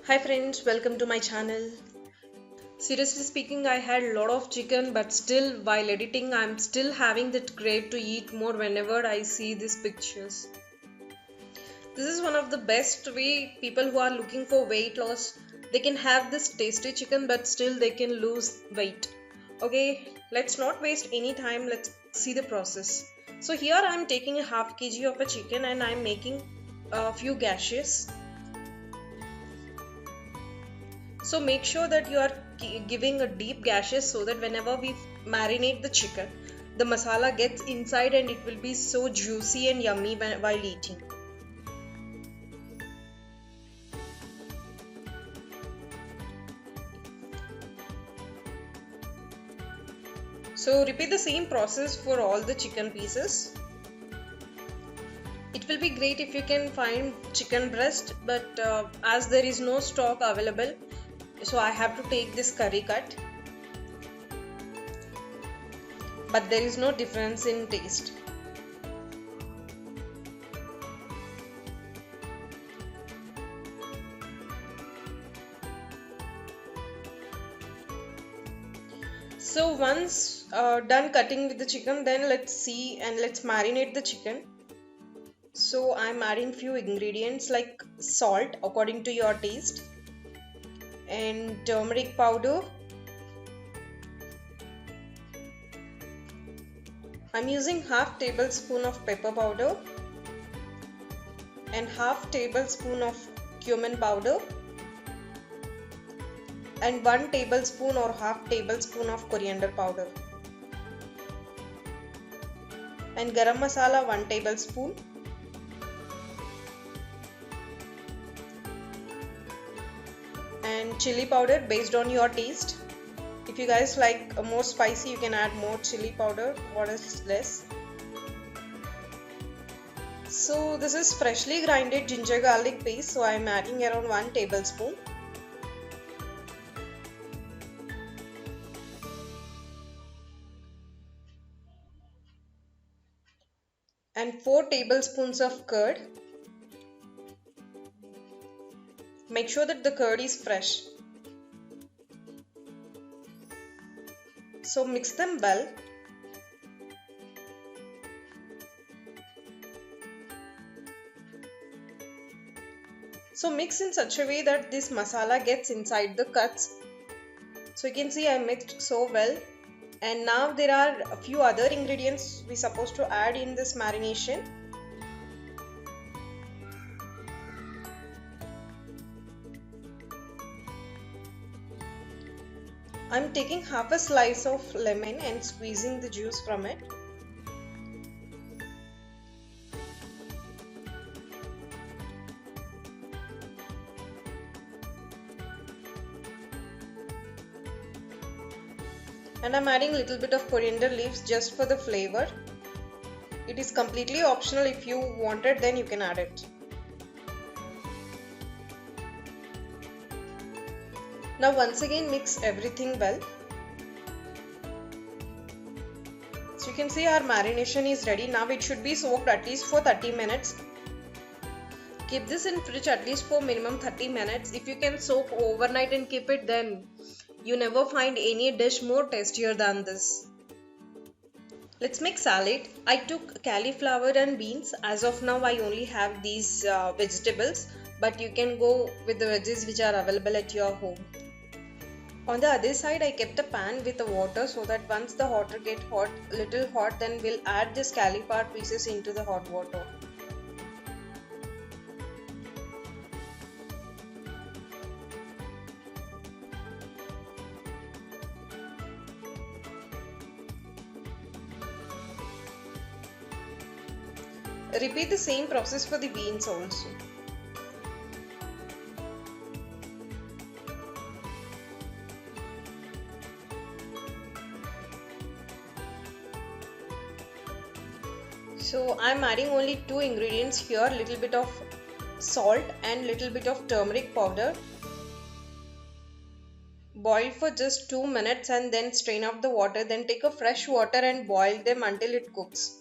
Hi friends, welcome to my channel. Seriously speaking, I had a lot of chicken, but still, while editing, I'm still having that crave to eat more whenever I see these pictures. This is one of the best way people who are looking for weight loss, they can have this tasty chicken, but still they can lose weight. Okay, let's not waste any time. Let's see the process. So here I'm taking a half kg of a chicken and I'm making a few gashes. So make sure that you are giving a deep gashes so that whenever we marinate the chicken, the masala gets inside and it will be so juicy and yummy while eating. So repeat the same process for all the chicken pieces. It will be great if you can find chicken breast, but as there is no stock available, so I have to take this curry cut. But there is no difference in taste. So once done cutting with the chicken, then let's see and let's marinate the chicken. So I'm adding few ingredients like salt according to your taste and turmeric powder. I'm using half tablespoon of pepper powder and half tablespoon of cumin powder and 1 tablespoon or half tablespoon of coriander powder and garam masala 1 tablespoon and chili powder based on your taste. If you guys like more spicy, you can add more chili powder or else less. So this is freshly grinded ginger garlic paste, so I am adding around 1 tablespoon. And 4 tablespoons of curd. Make sure that the curd is fresh. So mix them well. So mix in such a way that this masala gets inside the cuts. So you can see I mixed so well. And now there are a few other ingredients we supposed to add in this marination. I'm taking half a slice of lemon and squeezing the juice from it. And I'm adding a little bit of coriander leaves just for the flavor. It is completely optional. If you want it, then you can add it. Now once again mix everything well. So you can see our marination is ready. Now it should be soaked at least for 30 minutes. Keep this in fridge at least for minimum 30 minutes. If you can soak overnight and keep it, then you never find any dish more tastier than this. Let's make salad. I took cauliflower and beans. As of now, I only have these vegetables, but you can go with the veggies which are available at your home. On the other side, I kept a pan with the water so that once the water get hot, little hot, then we'll add this cauliflower pieces into the hot water. Repeat the same process for the beans also. So I'm adding only two ingredients here, little bit of salt and little bit of turmeric powder. Boil for just 2 minutes and then strain off the water. Then take a fresh water and boil them until it cooks.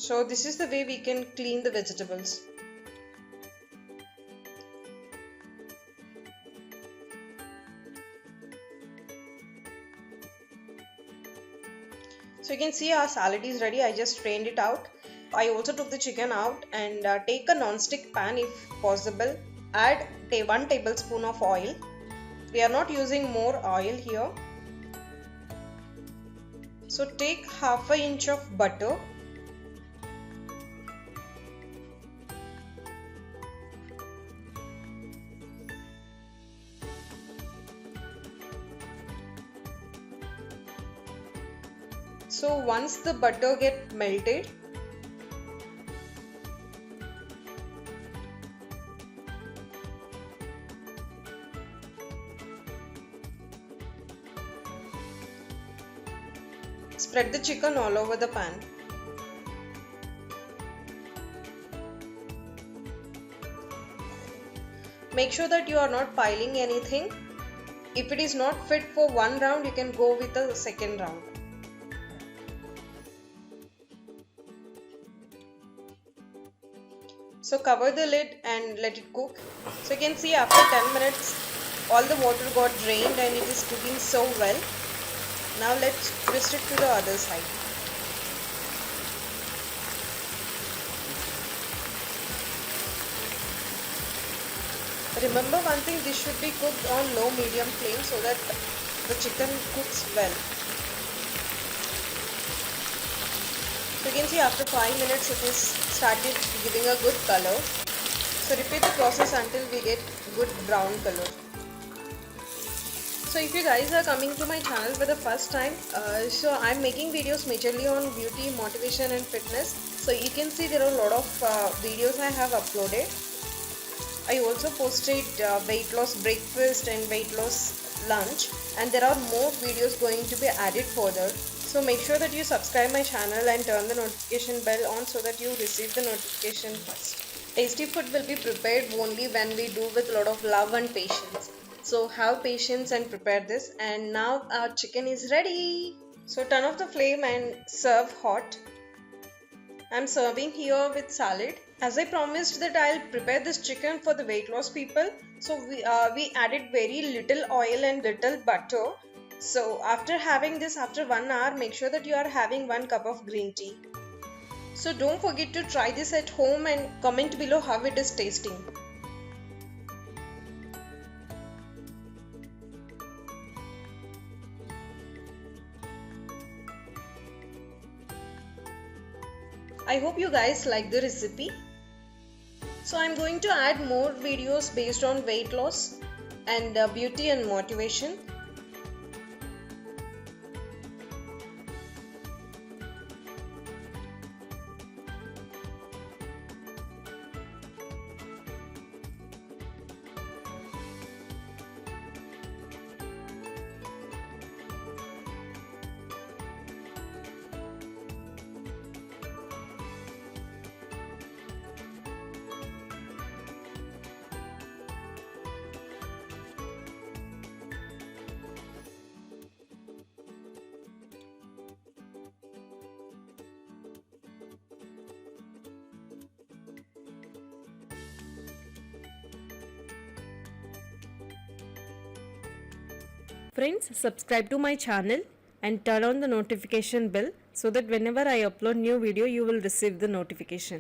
So this is the way we can clean the vegetables. So you can see our salad is ready. I just strained it out. I also took the chicken out and take a non-stick pan if possible. Add 1 tablespoon of oil. We are not using more oil here. So take half an inch of butter. So once the butter get melted, spread the chicken all over the pan. Make sure that you are not piling anything. If it is not fit for one round, you can go with the second round. So cover the lid and let it cook. So you can see after 10 minutes all the water got drained and it is cooking so well. Now let's twist it to the other side. Remember one thing, this should be cooked on low medium flame so that the chicken cooks well. So you can see after 5 minutes it is started giving a good color. So repeat the process until we get good brown color. So if you guys are coming to my channel for the first time, so I'm making videos majorly on beauty, motivation and fitness. So you can see there are a lot of videos I have uploaded. I also posted weight loss breakfast and weight loss lunch, and there are more videos going to be added further. So make sure that you subscribe my channel and turn the notification bell on so that you receive the notification first. Tasty food will be prepared only when we do with a lot of love and patience. So have patience and prepare this. And now our chicken is ready. So turn off the flame and serve hot. I'm serving here with salad. As I promised that I'll prepare this chicken for the weight loss people. So we added very little oil and little butter. So after having this after 1 hour, make sure that you are having 1 cup of green tea. So don't forget to try this at home and comment below how it is tasting. I hope you guys like the recipe. So I'm going to add more videos based on weight loss and beauty and motivation. Friends, subscribe to my channel and turn on the notification bell so that whenever I upload new video you will receive the notification.